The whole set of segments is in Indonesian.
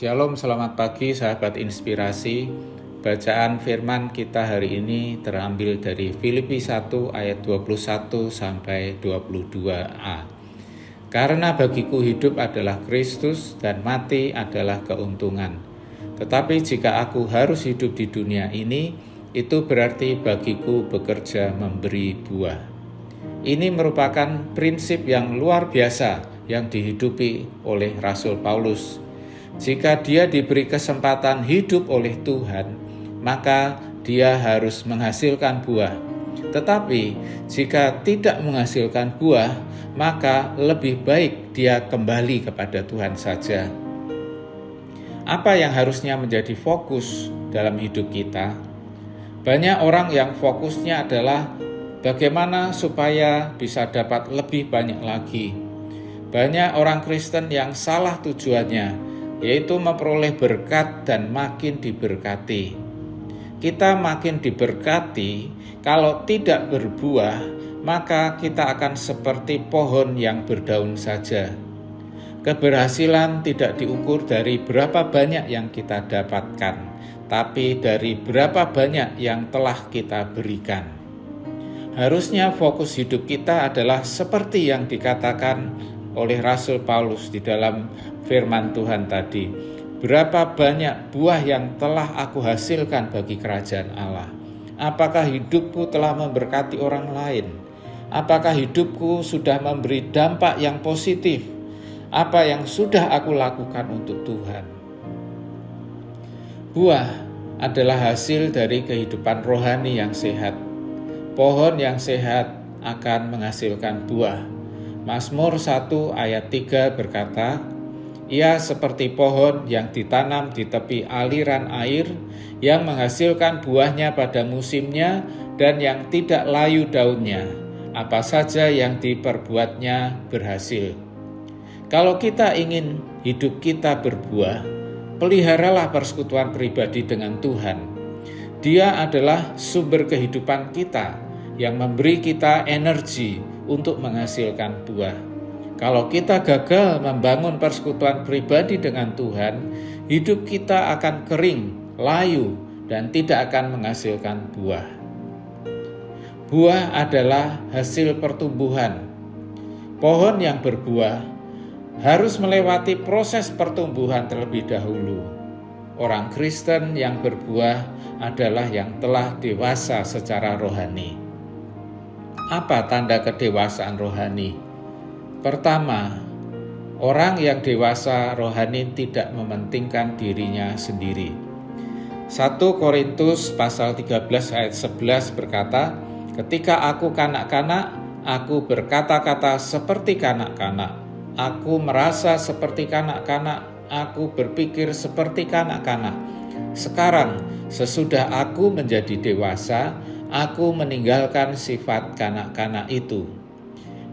Shalom, selamat pagi sahabat inspirasi. Bacaan firman kita hari ini terambil dari Filipi 1 ayat 21 sampai 22a. Karena bagiku hidup adalah Kristus dan mati adalah keuntungan. Tetapi jika aku harus hidup di dunia ini, itu berarti bagiku bekerja memberi buah. Ini merupakan prinsip yang luar biasa yang dihidupi oleh Rasul Paulus. Jika dia diberi kesempatan hidup oleh Tuhan, maka dia harus menghasilkan buah. Tetapi jika tidak menghasilkan buah, maka lebih baik dia kembali kepada Tuhan saja. Apa yang harusnya menjadi fokus dalam hidup kita? Banyak orang yang fokusnya adalah bagaimana supaya bisa dapat lebih banyak lagi. Banyak orang Kristen yang salah tujuannya, yaitu memperoleh berkat dan makin diberkati. Kita makin diberkati, kalau tidak berbuah, maka kita akan seperti pohon yang berdaun saja. Keberhasilan tidak diukur dari berapa banyak yang kita dapatkan, tapi dari berapa banyak yang telah kita berikan. Harusnya fokus hidup kita adalah seperti yang dikatakan oleh Rasul Paulus di dalam firman Tuhan tadi. Berapa banyak buah yang telah aku hasilkan bagi kerajaan Allah? Apakah hidupku telah memberkati orang lain? Apakah hidupku sudah memberi dampak yang positif? Apa yang sudah aku lakukan untuk Tuhan? Buah adalah hasil dari kehidupan rohani yang sehat. Pohon yang sehat akan menghasilkan buah. Mazmur 1 ayat 3 berkata, ia seperti pohon yang ditanam di tepi aliran air, yang menghasilkan buahnya pada musimnya dan yang tidak layu daunnya. Apa saja yang diperbuatnya berhasil. Kalau kita ingin hidup kita berbuah, peliharalah persekutuan pribadi dengan Tuhan. Dia adalah sumber kehidupan kita yang memberi kita energi untuk menghasilkan buah. Kalau kita gagal membangun persekutuan pribadi dengan Tuhan, hidup kita akan kering, layu, dan tidak akan menghasilkan buah. Buah adalah hasil pertumbuhan. Pohon yang berbuah harus melewati proses pertumbuhan terlebih dahulu. Orang Kristen yang berbuah adalah yang telah dewasa secara rohani. Apa tanda kedewasaan rohani? Pertama, orang yang dewasa rohani tidak mementingkan dirinya sendiri. 1 Korintus pasal 13 ayat 11 berkata, ketika aku kanak-kanak, aku berkata-kata seperti kanak-kanak. Aku merasa seperti kanak-kanak, aku berpikir seperti kanak-kanak. Sekarang, sesudah aku menjadi dewasa, aku meninggalkan sifat kanak-kanak itu.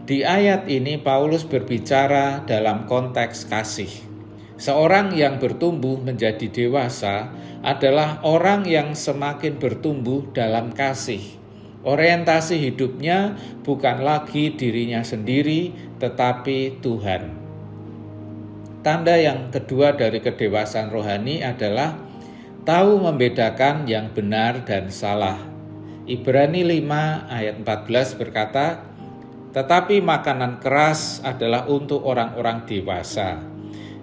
Di ayat ini Paulus berbicara dalam konteks kasih. Seorang yang bertumbuh menjadi dewasa adalah orang yang semakin bertumbuh dalam kasih. Orientasi hidupnya bukan lagi dirinya sendiri, tetapi Tuhan. Tanda yang kedua dari kedewasaan rohani adalah tahu membedakan yang benar dan salah. Ibrani 5 ayat 14 berkata, tetapi makanan keras adalah untuk orang-orang dewasa,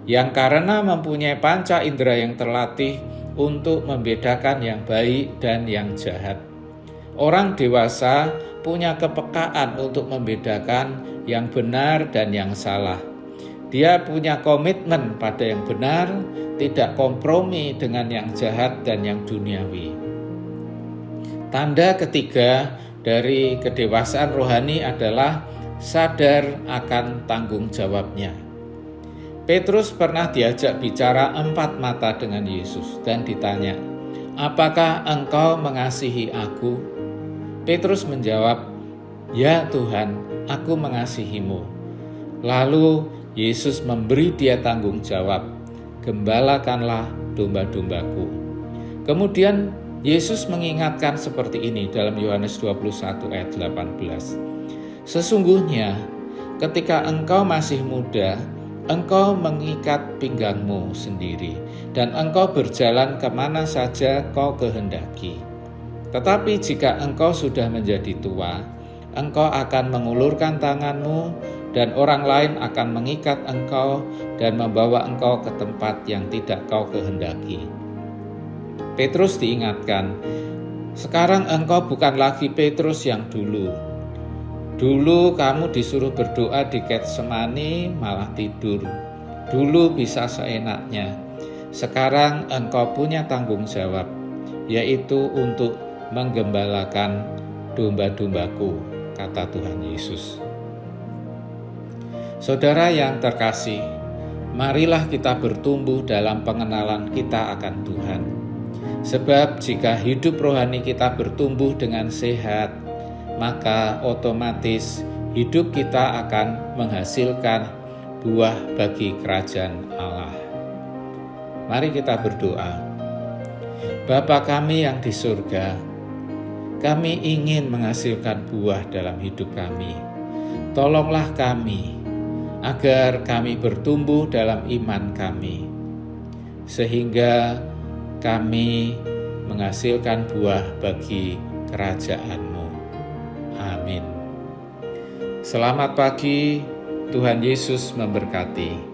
yang karena mempunyai panca indera yang terlatih untuk membedakan yang baik dan yang jahat. Orang dewasa punya kepekaan untuk membedakan yang benar dan yang salah. Dia punya komitmen pada yang benar, tidak kompromi dengan yang jahat dan yang duniawi. Tanda ketiga dari kedewasaan rohani adalah sadar akan tanggung jawabnya. Petrus pernah diajak bicara 4 mata dengan Yesus dan ditanya, apakah engkau mengasihi aku? Petrus menjawab, ya Tuhan, aku mengasihimu. Lalu Yesus memberi dia tanggung jawab, gembalakanlah domba-dombaku. Kemudian Yesus mengingatkan seperti ini dalam Yohanes 21 ayat 18. Sesungguhnya ketika engkau masih muda, engkau mengikat pinggangmu sendiri, dan engkau berjalan kemana saja kau kehendaki. Tetapi jika engkau sudah menjadi tua, engkau akan mengulurkan tanganmu, dan orang lain akan mengikat engkau dan membawa engkau ke tempat yang tidak kau kehendaki. Petrus diingatkan, sekarang engkau bukan lagi Petrus yang dulu. Dulu kamu disuruh berdoa di Getsemani malah tidur. Dulu bisa seenaknya. Sekarang engkau punya tanggung jawab, yaitu untuk menggembalakan domba-dombaku, kata Tuhan Yesus. Saudara yang terkasih, marilah kita bertumbuh dalam pengenalan kita akan Tuhan. Sebab jika hidup rohani kita bertumbuh dengan sehat, maka otomatis hidup kita akan menghasilkan buah bagi kerajaan Allah. Mari kita berdoa. Bapa kami yang di surga, kami ingin menghasilkan buah dalam hidup kami. Tolonglah kami agar kami bertumbuh dalam iman kami, sehingga kami menghasilkan buah bagi kerajaan-Mu. Amin. Selamat pagi, Tuhan Yesus memberkati.